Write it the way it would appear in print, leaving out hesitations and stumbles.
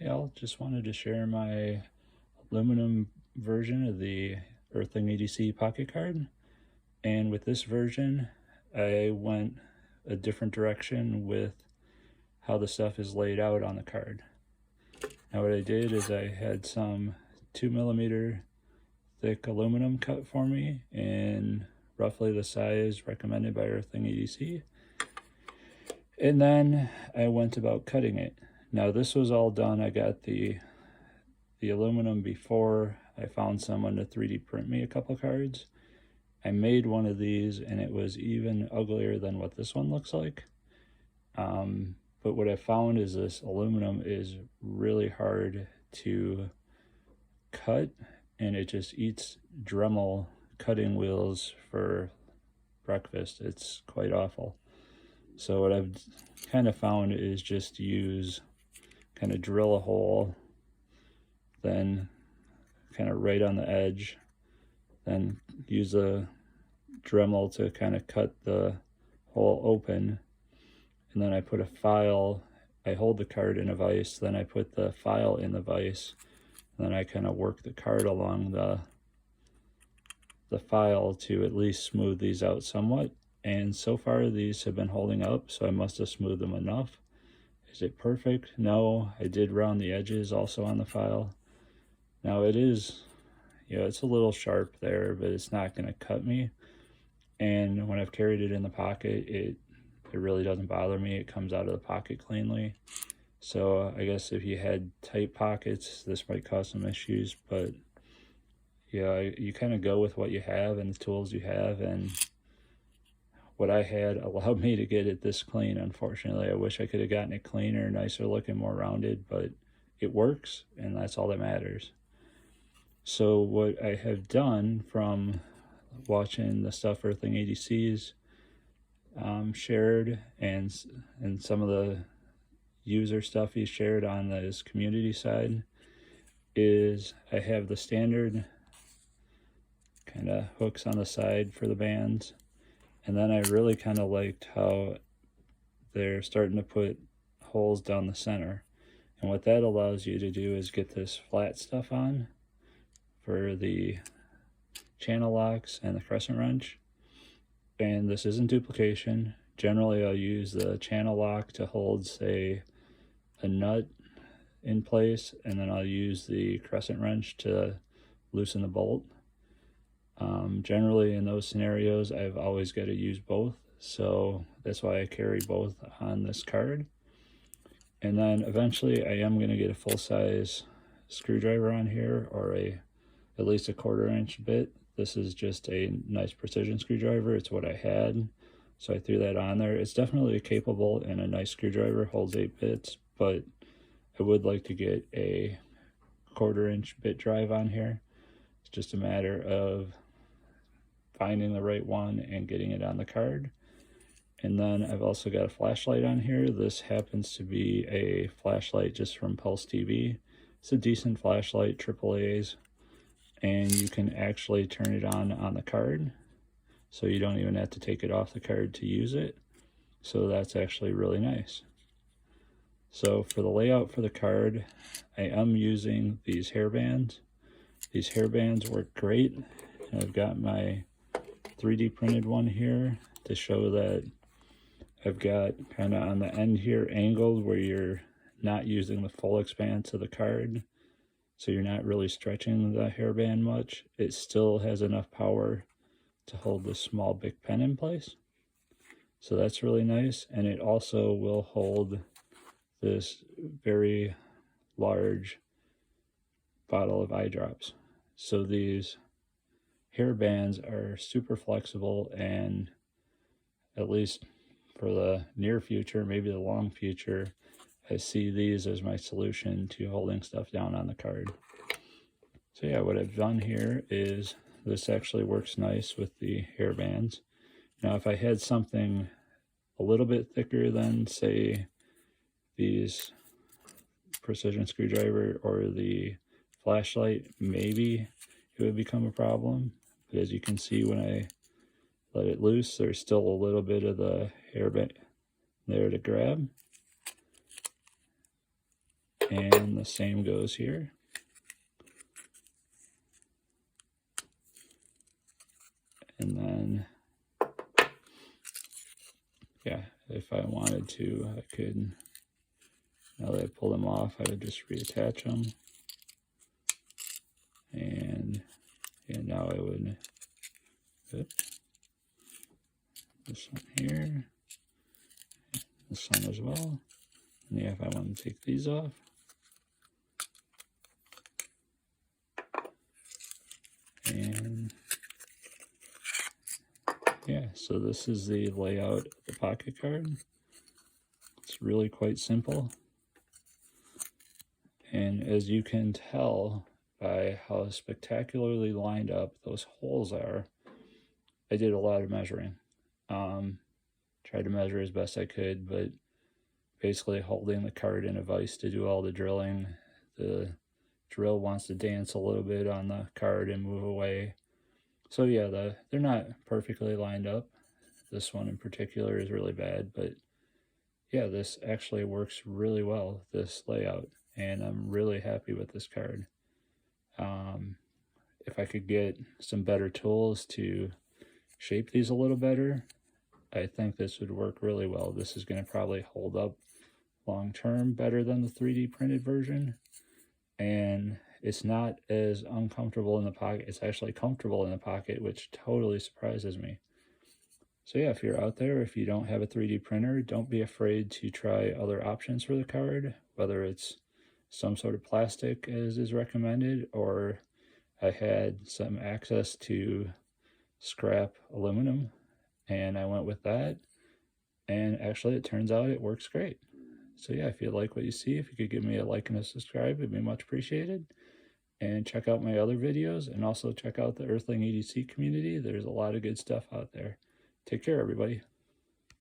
Yeah, I just wanted to share my aluminum version of the Earthling EDC pocket card. And with this version, I went a different direction with how the stuff is laid out on the card. Now what I did is I had some 2mm thick aluminum cut for me in roughly the size recommended by Earthling EDC. And then I went about cutting it. Now this was all done, I got the aluminum before I found someone to 3D print me a couple cards. I made one of these and it was even uglier than what this one looks like. But what I found is this aluminum is really hard to cut, and it just eats Dremel cutting wheels for breakfast. It's quite awful. So what I've kind of found is just kind of drill a hole, then kind of right on the edge, then use a Dremel to kind of cut the hole open, and then I put a file. I hold the card in a vise, then I put the file in the vise, and then I kind of work the card along the file to at least smooth these out somewhat. And so far these have been holding up, so I must have smoothed them enough. Is it perfect? No. I did round the edges also on the file. Now it is, it's a little sharp there, but it's not going to cut me. And when I've carried it in the pocket, it really doesn't bother me. It comes out of the pocket cleanly. So I guess if you had tight pockets, this might cause some issues, but yeah, you kind of go with what you have and the tools you have, and what I had allowed me to get it this clean. Unfortunately, I wish I could have gotten it cleaner, nicer looking, more rounded, but it works, and that's all that matters. So what I have done from watching the stuff Earthling EDC's shared and some of the user stuff he's shared on his community side is I have the standard kind of hooks on the side for the bands, and then I really kind of liked how they're starting to put holes down the center, and what that allows you to do is get this flat stuff on for the channel locks and the crescent wrench. And this isn't duplication. Generally I'll use the channel lock to hold, say, a nut in place, and then I'll use the crescent wrench to loosen the bolt. Generally in those scenarios I've always got to use both, so that's why I carry both on this card. And then eventually I am going to get a full-size screwdriver on here, or at least a 1/4 inch bit. This is just a nice precision screwdriver. It's what I had, so I threw that on there. It's definitely capable and a nice screwdriver, holds 8 bits, but I would like to get a 1/4 inch bit drive on here. It's just a matter of finding the right one and getting it on the card. And then I've also got a flashlight on here. This happens to be a flashlight just from Pulse TV. It's a decent flashlight, AAA's, and you can actually turn it on the card, so you don't even have to take it off the card to use it. So that's actually really nice. So for the layout for the card, I am using these hairbands. These hairbands work great. I've got my 3D printed one here to show that I've got kind of on the end here angled where you're not using the full expanse of the card, so you're not really stretching the hairband much. It still has enough power to hold this small Bic pen in place, so that's really nice. And it also will hold this very large bottle of eye drops. So these hairbands are super flexible, and at least for the near future, maybe the long future, I see these as my solution to holding stuff down on the card. So yeah, what I've done here is this actually works nice with the hairbands. Now if I had something a little bit thicker than, say, these precision screwdriver or the flashlight, maybe it would become a problem. But as you can see, when I let it loose, there's still a little bit of the hairband there to grab. And the same goes here. And then, yeah, if I wanted to, I could, now that I pull them off, I would just reattach them. And now I would, this one here, this one as well. And yeah, if I want to take these off, and yeah, so this is the layout of the pocket card. It's really quite simple. And as you can tell by how spectacularly lined up those holes are, I did a lot of measuring. Tried to measure as best I could, but basically holding the card in a vise to do all the drilling. The drill wants to dance a little bit on the card and move away. So yeah, they're not perfectly lined up. This one in particular is really bad, but yeah, this actually works really well, this layout, and I'm really happy with this card. If I could get some better tools to shape these a little better, I think this would work really well. This is going to probably hold up long term better than the 3D printed version, and it's not as uncomfortable in the pocket. It's actually comfortable in the pocket, which totally surprises me. So yeah, if you're out there, if you don't have a 3D printer, don't be afraid to try other options for the card, whether it's some sort of plastic as is recommended, or I had some access to scrap aluminum and I went with that, and actually it turns out it works great. So yeah, if you like what you see, if you could give me a like and a subscribe, it'd be much appreciated. And check out my other videos, and also check out the Earthling EDC community. There's a lot of good stuff out there. Take care, everybody.